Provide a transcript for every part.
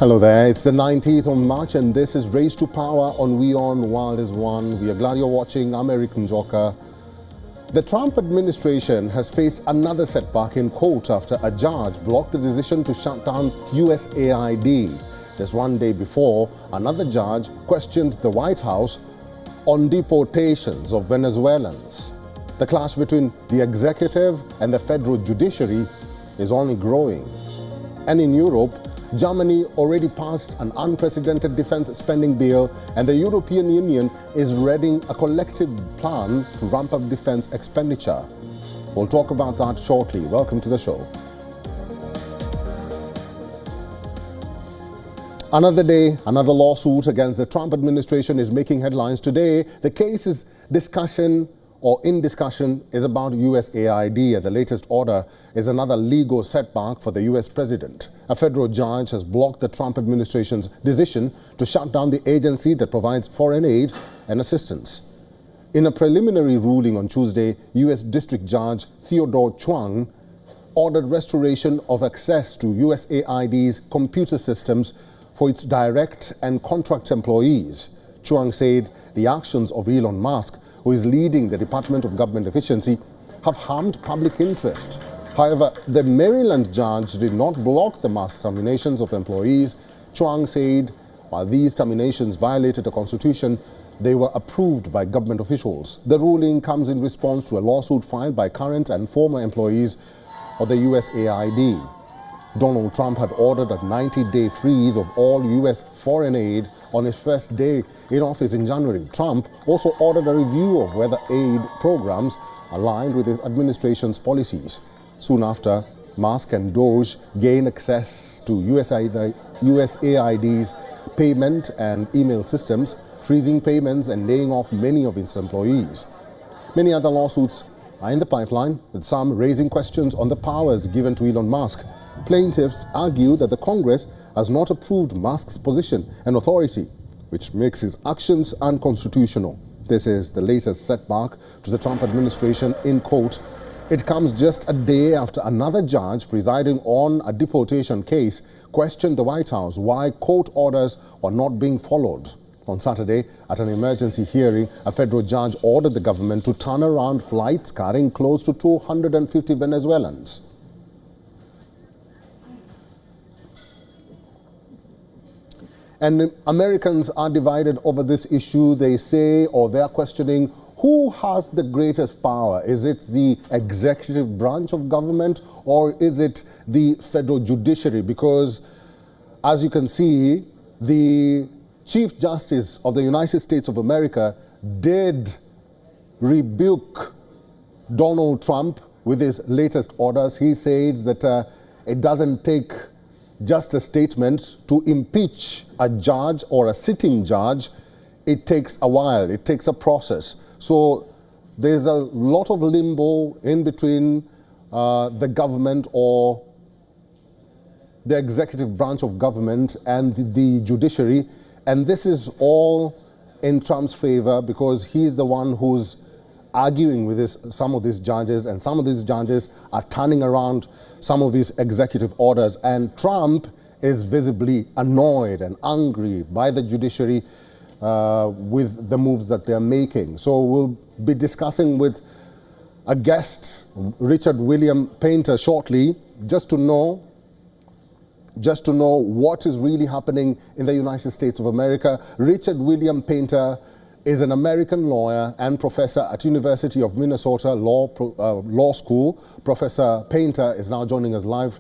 Hello there, it's the 19th of March and this is Race to Power on WION The World is One. We are glad you're watching. I'm Eric Njoka. The Trump administration has faced another setback in court after a judge blocked the decision to shut down USAID. Just one day before, another judge questioned the White House on deportations of Venezuelans. The clash between the executive and the federal judiciary is only growing. And in Europe, Germany already passed an unprecedented defense spending bill, and the European Union is readying a collective plan to ramp up defense expenditure. We'll talk about that shortly. Welcome to the show. Another day, another lawsuit against the Trump administration is making headlines today. The case is in discussion is about USAID, and the latest order is another legal setback for the US president. A federal judge has blocked the Trump administration's decision to shut down the agency that provides foreign aid and assistance. In a preliminary ruling on Tuesday, US District Judge Theodore Chuang ordered restoration of access to USAID's computer systems for its direct and contract employees. Chuang said the actions of Elon Musk, who is leading the Department of Government Efficiency, have harmed public interest. However, the Maryland judge did not block the mass terminations of employees. Chuang said while these terminations violated the Constitution, they were approved by government officials. The ruling comes in response to a lawsuit filed by current and former employees of the USAID. Donald Trump had ordered a 90-day freeze of all U.S. foreign aid on his first day in office in January. Trump also ordered a review of whether aid programs aligned with his administration's policies. Soon after, Musk and Doge gained access to USAID's payment and email systems, freezing payments and laying off many of its employees. Many other lawsuits are in the pipeline, with some raising questions on the powers given to Elon Musk. Plaintiffs argue that the Congress has not approved Musk's position and authority, which makes his actions unconstitutional. This is the latest setback to the Trump administration in court. It comes just a day after another judge presiding on a deportation case questioned the White House why court orders were not being followed. On Saturday, at an emergency hearing, a federal judge ordered the government to turn around flights carrying close to 250 Venezuelans. And Americans are divided over this issue. They say, or they are questioning, who has the greatest power? Is it the executive branch of government or is it the federal judiciary? Because, as you can see, the Chief Justice of the United States of America did rebuke Donald Trump with his latest orders. He said that it doesn't take just a statement to impeach a judge or a sitting judge. It takes a while, it takes a process. So there's a lot of limbo in between the government or the executive branch of government and the judiciary. And this is all in Trump's favor because he's the one who's arguing with some of these judges, and some of these judges are turning around some of these executive orders. And Trump is visibly annoyed and angry by the judiciary with the moves that they're making. So we'll be discussing with a guest, Richard William Painter, shortly, just to know what is really happening in the United States of America. Richard William Painter is an American lawyer and professor at University of Minnesota Law School. Professor Painter is now joining us live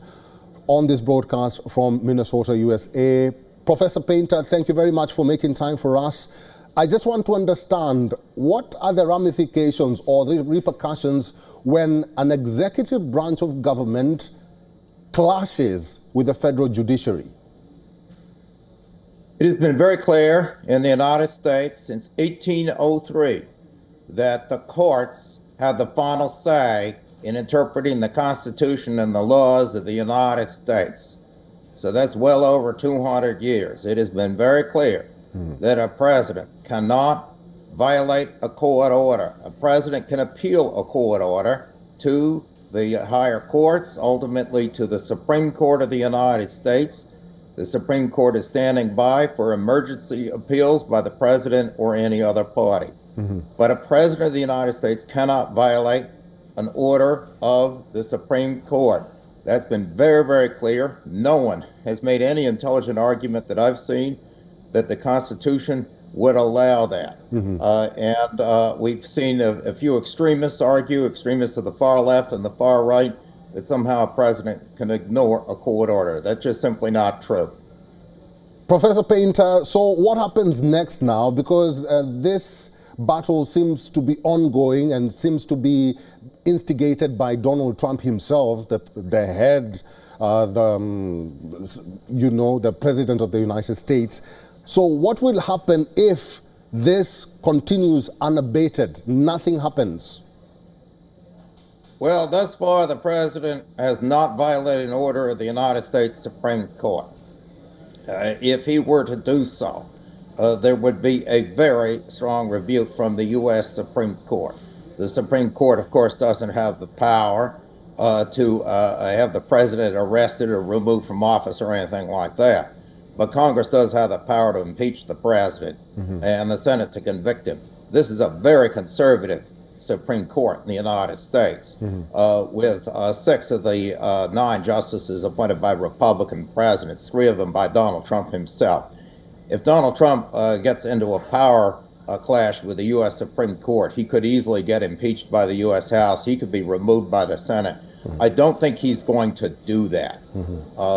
on this broadcast from Minnesota, USA. Professor Painter, thank you very much for making time for us. I just want to understand, what are the ramifications or the repercussions when an executive branch of government clashes with the federal judiciary? It has been very clear in the United States since 1803 that the courts have the final say in interpreting the Constitution and the laws of the United States. So that's well over 200 years. It has been very clear that a president cannot violate a court order. A president can appeal a court order to the higher courts, ultimately to the Supreme Court of the United States. The Supreme Court is standing by for emergency appeals by the president or any other party. But a president of the United States cannot violate an order of the Supreme Court. That's been very, very clear. No one has made any intelligent argument that I've seen that the Constitution would allow that. We've seen a few extremists argue, extremists of the far left and the far right, that somehow a president can ignore a court order. That's just simply not true. Professor Painter, so what happens next now? Because this battle seems to be ongoing and seems to be instigated by Donald Trump himself, the head, the president of the United States. So what will happen if this continues unabated? Nothing happens. Well, thus far, the president has not violated an order of the United States Supreme Court. If he were to do so, there would be a very strong rebuke from the U.S. Supreme Court. The Supreme Court, of course, doesn't have the power to have the president arrested or removed from office or anything like that. But Congress does have the power to impeach the president and the Senate to convict him. This is a very conservative Supreme Court in the United States, with 6 of the 9 justices appointed by Republican presidents, 3 of them by Donald Trump himself. If Donald Trump gets into a power clash with the U.S. Supreme Court, he could easily get impeached by the U.S. House. He could be removed by the Senate. I don't think he's going to do that.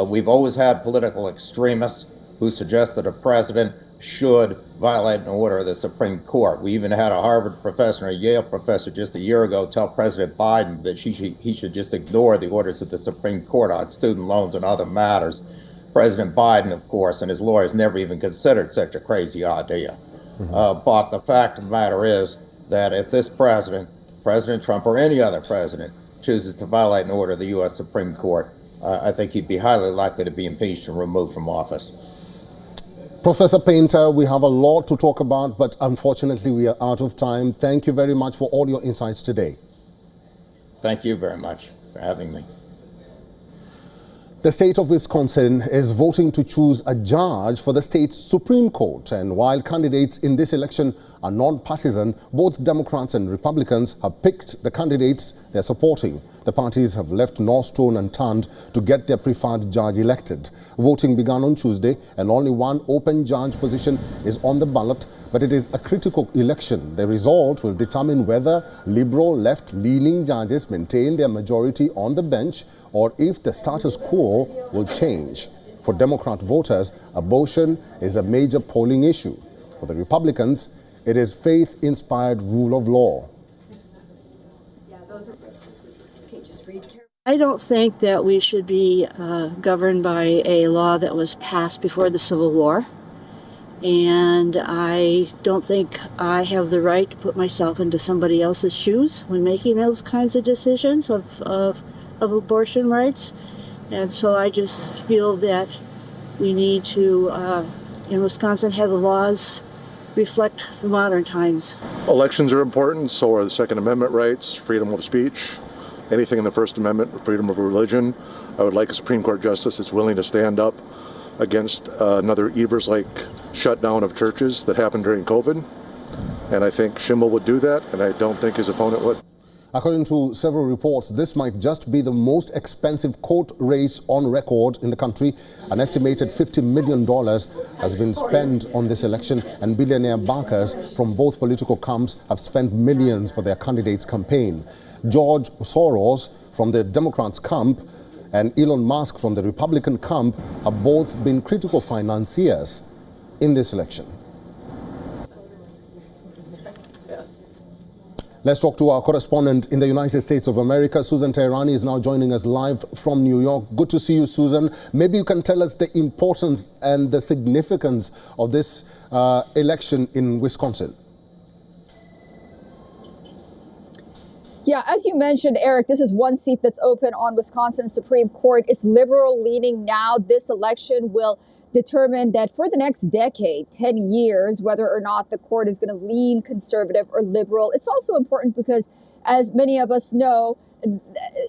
We've always had political extremists who suggest that a president should violate an order of the Supreme Court. We even had a Harvard professor and a Yale professor just a year ago tell President Biden that he should just ignore the orders of the Supreme Court on student loans and other matters. President Biden, of course, and his lawyers never even considered such a crazy idea. But the fact of the matter is that if this president, President Trump or any other president, chooses to violate an order of the U.S. Supreme Court, I think he'd be highly likely to be impeached and removed from office. Professor Painter, we have a lot to talk about, but unfortunately we are out of time. Thank you very much for all your insights today. Thank you very much for having me. The state of Wisconsin is voting to choose a judge for the state's Supreme Court. And while candidates in this election are non-partisan, both Democrats and Republicans have picked the candidates they're supporting. The parties have left no stone unturned to get their preferred judge elected. Voting began on Tuesday, and only one open judge position is on the ballot, but it is a critical election. The result will determine whether liberal left-leaning judges maintain their majority on the bench or if the status quo will change. For Democrat voters, abortion is a major polling issue. For the Republicans, it is faith-inspired rule of law. I don't think that we should be governed by a law that was passed before the Civil War. And I don't think I have the right to put myself into somebody else's shoes when making those kinds of decisions of abortion rights. And so I just feel that we need to, in Wisconsin, have the laws reflect the modern times. Elections are important, so are the Second Amendment rights, freedom of speech, anything in the First Amendment, freedom of religion. I would like a Supreme Court justice that's willing to stand up against another Evers-like shutdown of churches that happened during COVID. And I think Schimmel would do that, and I don't think his opponent would. According to several reports, this might just be the most expensive court race on record in the country. An estimated $50 million has been spent on this election, and billionaire backers from both political camps have spent millions for their candidates' campaign. George Soros from the Democrats' camp and Elon Musk from the Republican camp have both been critical financiers in this election. Let's talk to our correspondent in the United States of America. Susan Teherani is now joining us live from New York. Good to see you, Susan. Maybe you can tell us the importance and the significance of this election in Wisconsin. Yeah, as you mentioned, Eric, this is one seat that's open on Wisconsin Supreme Court. It's liberal leaning now. This election will determine that for the next decade, 10 years, whether or not the court is going to lean conservative or liberal. It's also important because, as many of us know,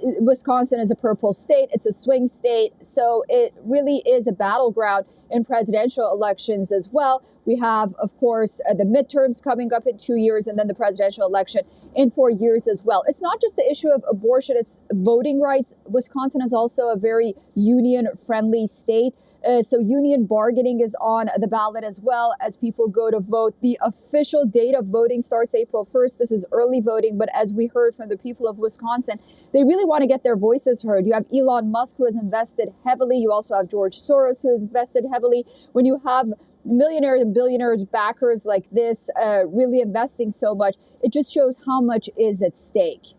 Wisconsin is a purple state. It's a swing state. So it really is a battleground in presidential elections as well. We have, of course, the midterms coming up in 2 years and then the presidential election in 4 years as well. It's not just the issue of abortion, it's voting rights. Wisconsin is also a very union-friendly state. So union bargaining is on the ballot as well as people go to vote. The official date of voting starts April 1st. This is early voting, but as we heard from the people of Wisconsin, they really want to get their voices heard. You have Elon Musk, who has invested heavily. You also have George Soros, who has invested heavily. When you have millionaires and billionaires backers like this really investing so much, it just shows how much is at stake.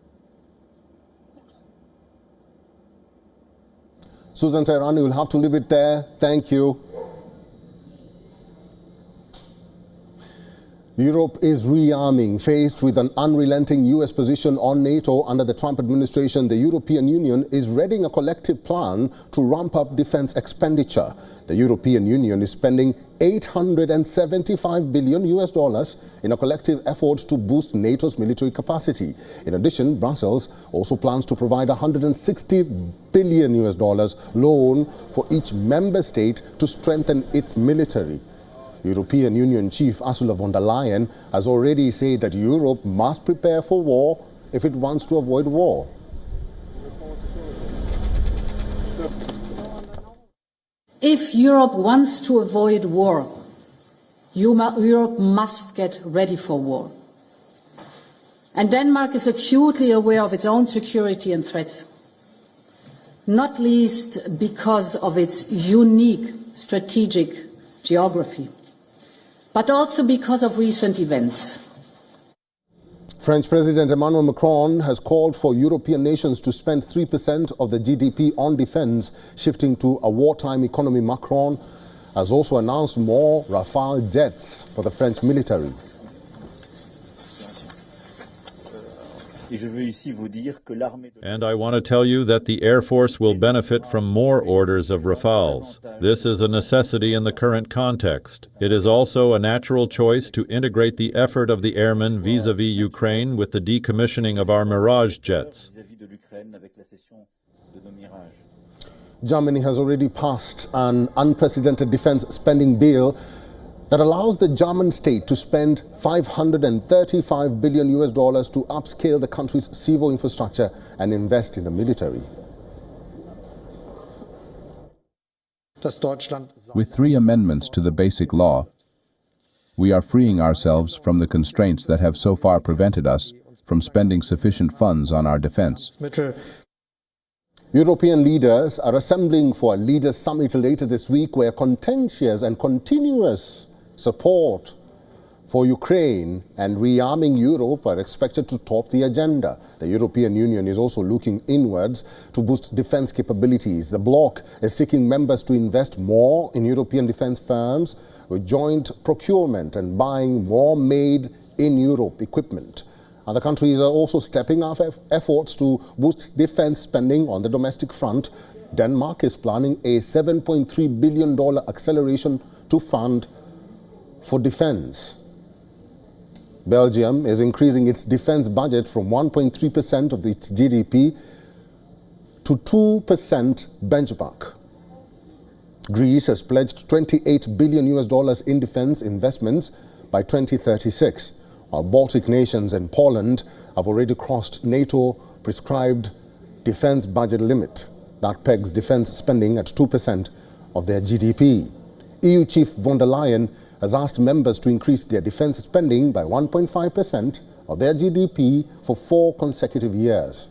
Susan Tehrani, we'll have to leave it there. Thank you. Europe is rearming. Faced with an unrelenting U.S. position on NATO under the Trump administration, the European Union is readying a collective plan to ramp up defense expenditure. The European Union is spending $875 billion in a collective effort to boost NATO's military capacity. In addition, Brussels also plans to provide $160 billion loan for each member state to strengthen its military. European Union Chief Ursula von der Leyen has already said that Europe must prepare for war if it wants to avoid war. If Europe wants to avoid war, Europe must get ready for war. And Denmark is acutely aware of its own security and threats, not least because of its unique strategic geography, but also because of recent events. French President Emmanuel Macron has called for European nations to spend 3% of the GDP on defense, shifting to a wartime economy. Macron has also announced more Rafale jets for the French military. And I want to tell you that the Air Force will benefit from more orders of Rafales. This is a necessity in the current context. It is also a natural choice to integrate the effort of the airmen vis-à-vis Ukraine with the decommissioning of our Mirage jets. Germany has already passed an unprecedented defense spending bill that allows the German state to spend $535 billion to upscale the country's civil infrastructure and invest in the military. With 3 amendments to the basic law, we are freeing ourselves from the constraints that have so far prevented us from spending sufficient funds on our defense. European leaders are assembling for a leaders' summit later this week where contentious and continuous support for Ukraine and rearming Europe are expected to top the agenda. The European Union is also looking inwards to boost defense capabilities. The bloc is seeking members to invest more in European defense firms with joint procurement and buying more made-in-Europe equipment. Other countries are also stepping up efforts to boost defense spending on the domestic front. Denmark is planning a $7.3 billion acceleration to fund for defense. Belgium is increasing its defense budget from 1.3% of its GDP to 2% benchmark. Greece has pledged $28 billion in defense investments by 2036. Our Baltic nations and Poland have already crossed NATO-prescribed defense budget limit that pegs defense spending at 2% of their GDP. EU Chief von der Leyen has asked members to increase their defense spending by 1.5% of their GDP for 4 consecutive years.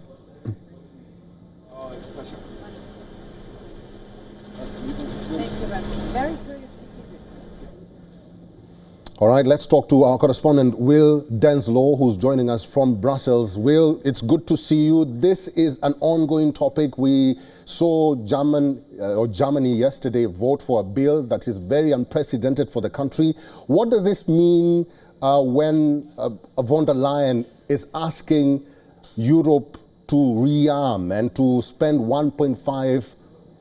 All right, let's talk to our correspondent, Will Denslow, who's joining us from Brussels. Will, it's good to see you. This is an ongoing topic. We saw Germany yesterday vote for a bill that is very unprecedented for the country. What does this mean when von der Leyen is asking Europe to rearm and to spend 1.5%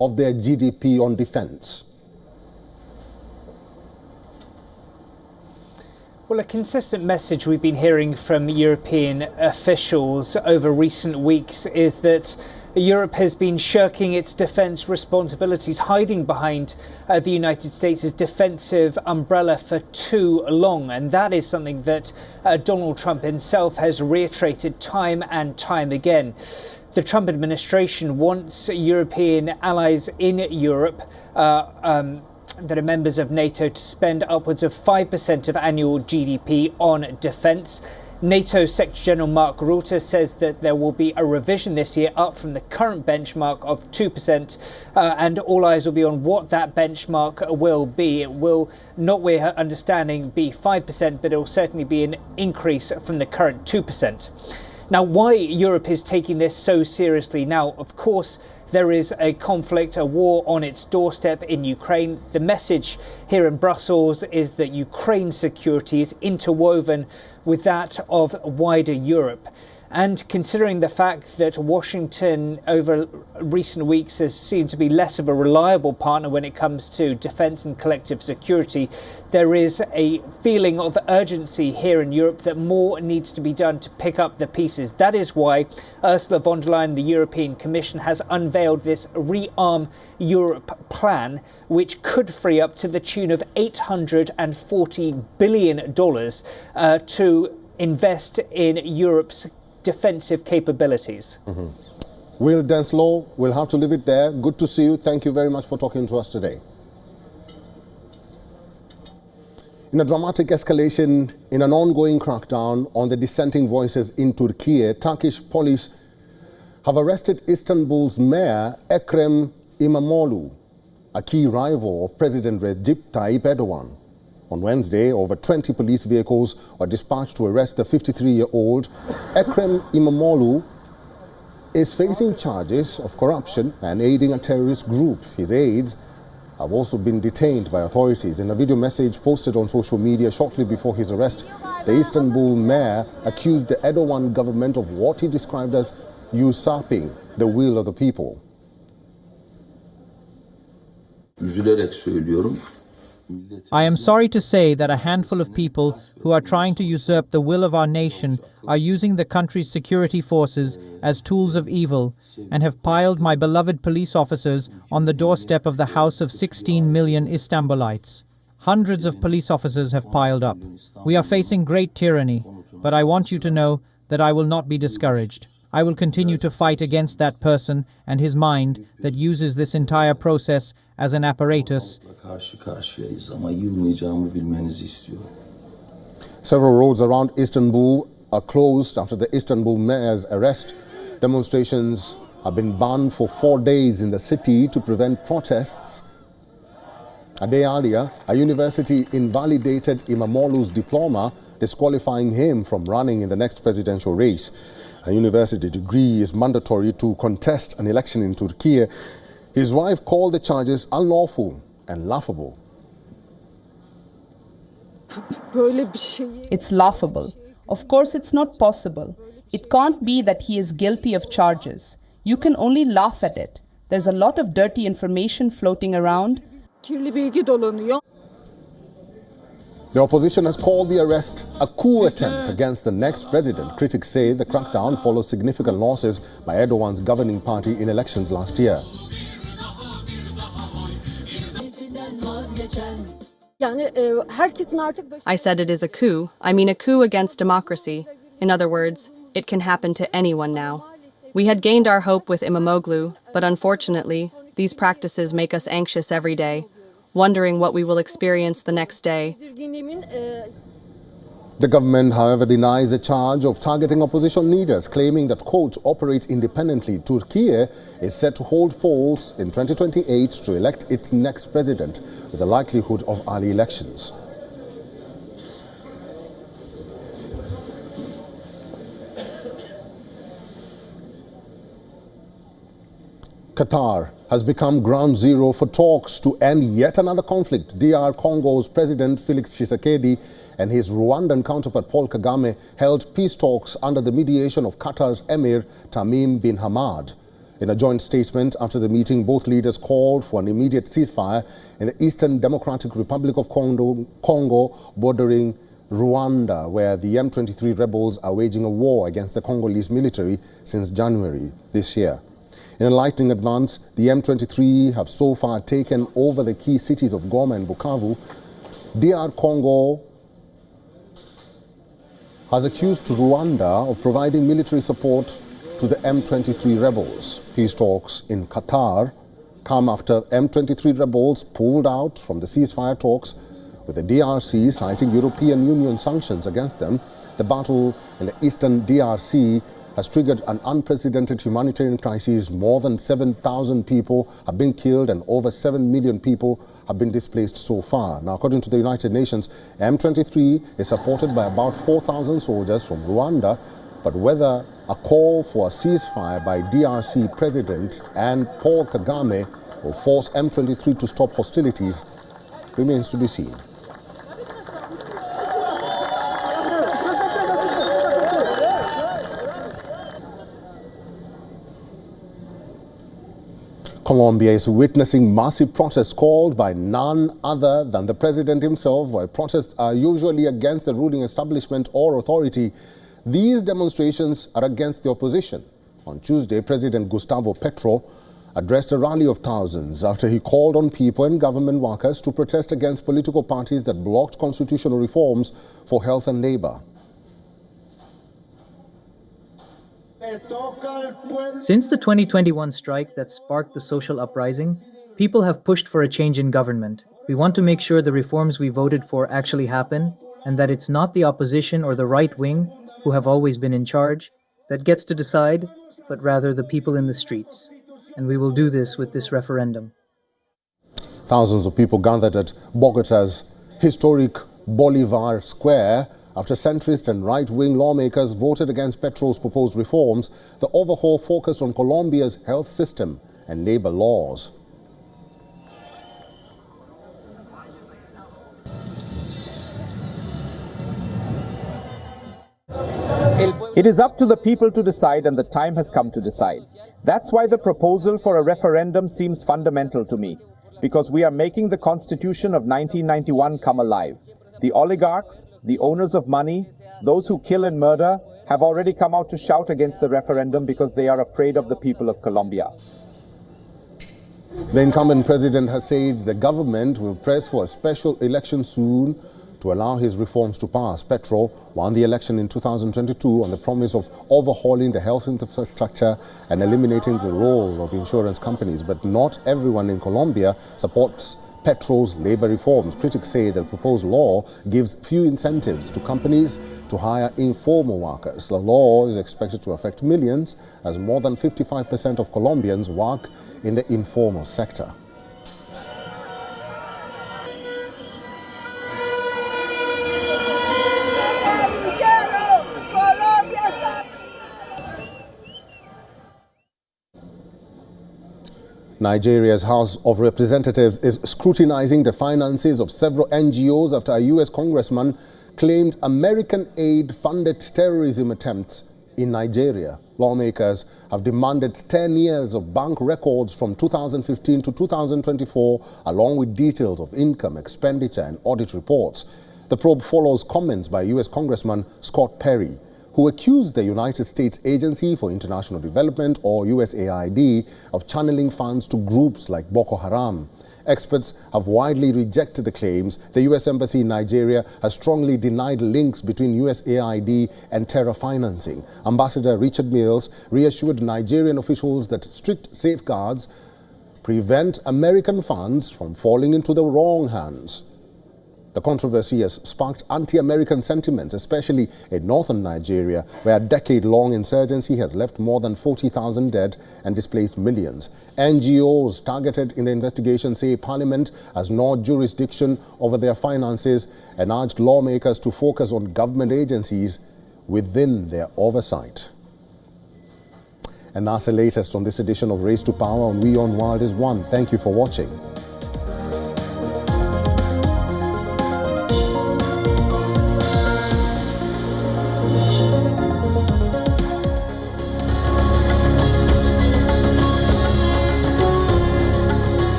of their GDP on defense? Well, a consistent message we've been hearing from European officials over recent weeks is that Europe has been shirking its defence responsibilities, hiding behind the United States' defensive umbrella for too long. And that is something that Donald Trump himself has reiterated time and time again. The Trump administration wants European allies in Europe that are members of NATO to spend upwards of 5% of annual GDP on defence. NATO Secretary General Mark Rutte says that there will be a revision this year up from the current benchmark of 2%, and all eyes will be on what that benchmark will be. It will not, we're understanding, be 5%, but it will certainly be an increase from the current 2%. Now, why Europe is taking this so seriously now, of course, there is a conflict, a war on its doorstep in Ukraine. The message here in Brussels is that Ukraine's security is interwoven with that of wider Europe. And considering the fact that Washington over recent weeks has seemed to be less of a reliable partner when it comes to defence and collective security, there is a feeling of urgency here in Europe that more needs to be done to pick up the pieces. That is why Ursula von der Leyen, the European Commission, has unveiled this Rearm Europe plan, which could free up to the tune of $840 billion to invest in Europe's defensive capabilities. Will Denslow, we'll have to leave it there. Good to see you. Thank you very much for talking to us today. In a dramatic escalation in an ongoing crackdown on the dissenting voices in Turkiye, Turkish police have arrested Istanbul's mayor, Ekrem İmamoğlu, a key rival of President Recep Tayyip Erdogan. On Wednesday, over 20 police vehicles were dispatched to arrest the 53-year-old. Ekrem İmamoğlu is facing charges of corruption and aiding a terrorist group. His aides have also been detained by authorities. In a video message posted on social media shortly before his arrest, the Istanbul mayor accused the Erdogan government of what he described as usurping the will of the people. Üzülerek söylüyorum. I am sorry to say that a handful of people who are trying to usurp the will of our nation are using the country's security forces as tools of evil and have piled my beloved police officers on the doorstep of the house of 16 million Istanbulites. Hundreds of police officers have piled up. We are facing great tyranny, but I want you to know that I will not be discouraged. I will continue to fight against that person and his mind that uses this entire process as an apparatus. Several roads around Istanbul are closed after the Istanbul mayor's arrest. Demonstrations have been banned for 4 days in the city to prevent protests. A day earlier, a university invalidated İmamoğlu's diploma, disqualifying him from running in the next presidential race. A university degree is mandatory to contest an election in Turkey. His wife called the charges unlawful and laughable. It's laughable. Of course, it's not possible. It can't be that he is guilty of charges. You can only laugh at it. There's a lot of dirty information floating around. The opposition has called the arrest a coup attempt against the next president. Critics say the crackdown follows significant losses by Erdogan's governing party in elections last year. I said it is a coup. I mean a coup against democracy. In other words, it can happen to anyone now. We had gained our hope with İmamoğlu, but unfortunately, these practices make us anxious every day, wondering what we will experience the next day. The government, however, denies the charge of targeting opposition leaders, claiming that, quote, operate independently. Turkey is set to hold polls in 2028 to elect its next president, with the likelihood of early elections. Qatar has become ground zero for talks to end yet another conflict. DR Congo's President Felix Tshisekedi and his Rwandan counterpart Paul Kagame held peace talks under the mediation of Qatar's Emir Tamim bin Hamad. In a joint statement after the meeting, both leaders called for an immediate ceasefire in the Eastern Democratic Republic of Congo bordering DRC-Rwanda, where the M23 rebels are waging a war against the Congolese military since January this year. In a lightning advance, the M23 have so far taken over the key cities of Goma and Bukavu. DR Congo has accused Rwanda of providing military support to the M23 rebels. Peace talks in Qatar come after M23 rebels pulled out from the ceasefire talks, with the DRC citing European Union sanctions against them. The battle in the eastern DRC has triggered an unprecedented humanitarian crisis. More than 7,000 people have been killed and over 7 million people have been displaced so far. Now, according to the United Nations, M23 is supported by about 4,000 soldiers from Rwanda, but whether a call for a ceasefire by DRC President and Paul Kagame will force M23 to stop hostilities remains to be seen. Colombia is witnessing massive protests called by none other than the president himself. While protests are usually against the ruling establishment or authority, these demonstrations are against the opposition. On Tuesday, President Gustavo Petro addressed a rally of thousands after he called on people and government workers to protest against political parties that blocked constitutional reforms for health and labor. Since the 2021 strike that sparked the social uprising, people have pushed for a change in government. We want to make sure the reforms we voted for actually happen, and that it's not the opposition or the right wing, who have always been in charge, that gets to decide, but rather the people in the streets. And we will do this with this referendum. Thousands of people gathered at Bogota's historic Bolivar Square after centrist and right-wing lawmakers voted against Petro's proposed reforms. The overhaul focused on Colombia's health system and labor laws. It is up to the people to decide, and the time has come to decide. That's why the proposal for a referendum seems fundamental to me, because we are making the Constitution of 1991 come alive. The oligarchs, the owners of money, those who kill and murder, have already come out to shout against the referendum because they are afraid of the people of Colombia. The incumbent president has said the government will press for a special election soon to allow his reforms to pass. Petro won the election in 2022 on the promise of overhauling the health infrastructure and eliminating the role of insurance companies. But not everyone in Colombia supports Petro's labor reforms. Critics say the proposed law gives few incentives to companies to hire informal workers. The law is expected to affect millions, as more than 55% of Colombians work in the informal sector. Nigeria's House of Representatives is scrutinizing the finances of several NGOs after a U.S. congressman claimed American aid funded terrorism attempts in Nigeria. Lawmakers have demanded 10 years of bank records from 2015 to 2024, along with details of income, expenditure, and audit reports. The probe follows comments by U.S. Congressman Scott Perry, who accused the United States Agency for International Development, or USAID, of channeling funds to groups like Boko Haram. Experts have widely rejected the claims. The U.S. Embassy in Nigeria has strongly denied links between USAID and terror financing. Ambassador Richard Mills reassured Nigerian officials that strict safeguards prevent American funds from falling into the wrong hands. The controversy has sparked anti-American sentiments, especially in northern Nigeria, where a decade-long insurgency has left more than 40,000 dead and displaced millions. NGOs targeted in the investigation say Parliament has no jurisdiction over their finances and urged lawmakers to focus on government agencies within their oversight. And that's the latest on this edition of Race to Power on WION World is One. Thank you for watching.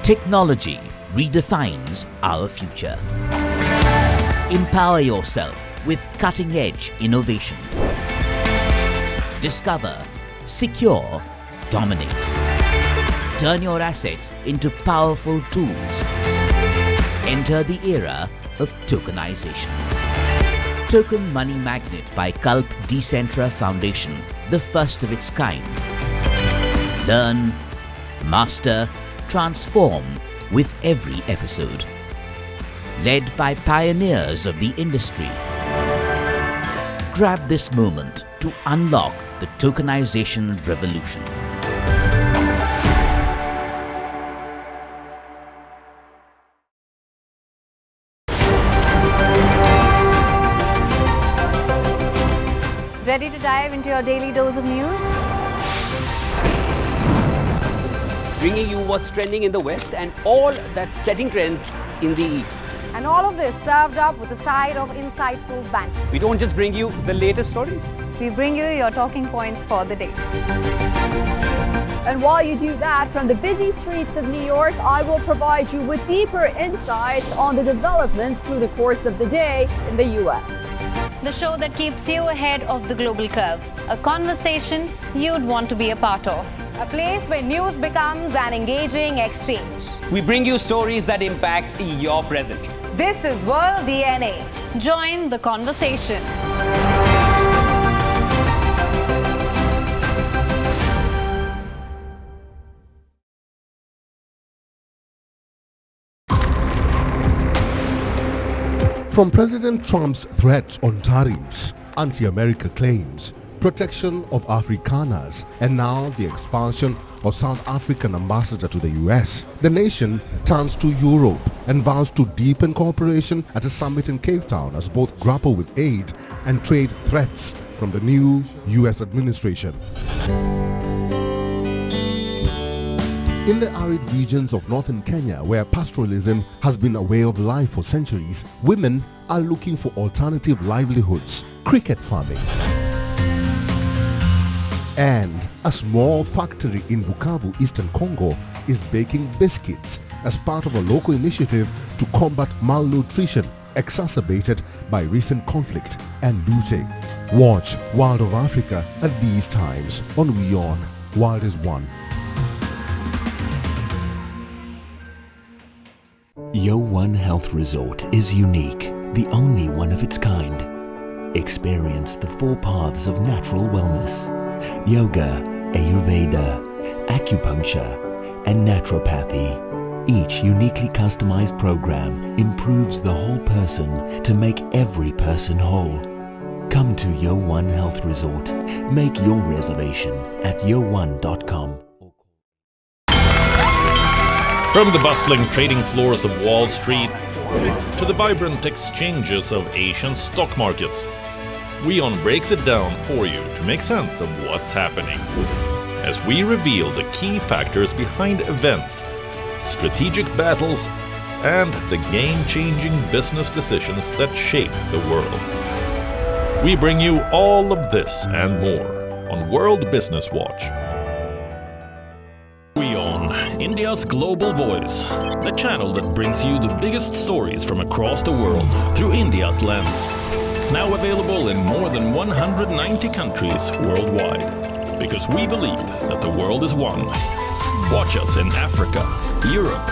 Technology redefines our future. Empower yourself with cutting-edge innovation. Discover, secure, dominate. Turn your assets into powerful tools. Enter the era of tokenization. Token Money Magnet by Kalp Decentra Foundation, the first of its kind. Learn, master, transform with every episode. Led by pioneers of the industry. Grab this moment to unlock the tokenization revolution. Ready to dive into your daily dose of news? Bringing you what's trending in the West and all that's setting trends in the East. And all of this served up with a side of insightful banter. We don't just bring you the latest stories. We bring you your talking points for the day. And while you do that, from the busy streets of New York, I will provide you with deeper insights on the developments through the course of the day in the U.S. The show that keeps you ahead of the global curve. A conversation you'd want to be a part of. A place where news becomes an engaging exchange. We bring you stories that impact your present. This is World DNA. Join the conversation. From President Trump's threats on tariffs, anti-America claims, protection of Afrikaners, and now the expansion of South African ambassador to the US, the nation turns to Europe and vows to deepen cooperation at a summit in Cape Town as both grapple with aid and trade threats from the new US administration. In the arid regions of northern Kenya, where pastoralism has been a way of life for centuries, women are looking for alternative livelihoods, cricket farming. And a small factory in Bukavu, Eastern Congo, is baking biscuits as part of a local initiative to combat malnutrition exacerbated by recent conflict and looting. Watch World of Africa at these times on WION. World is One. WION Health Resort is unique, the only one of its kind. Experience the 4 paths of natural wellness: yoga, Ayurveda, acupuncture, and naturopathy. Each uniquely customized program improves the whole person to make every person whole. Come to WION Health Resort. Make your reservation at yowon.com. From the bustling trading floors of Wall Street to the vibrant exchanges of Asian stock markets, WION breaks it down for you to make sense of what's happening. As we reveal the key factors behind events, strategic battles, and the game-changing business decisions that shape the world. We bring you all of this and more on World Business Watch. WION, India's global voice, the channel that brings you the biggest stories from across the world through India's lens. Now available in more than 190 countries worldwide. Because we believe that the world is one. Watch us in Africa, Europe,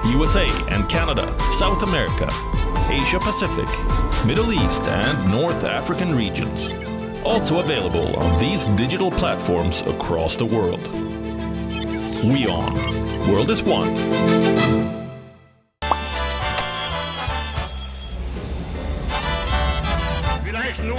USA and Canada, South America, Asia Pacific, Middle East and North African regions. Also available on these digital platforms across the world. WION. World is One. Vielleicht nur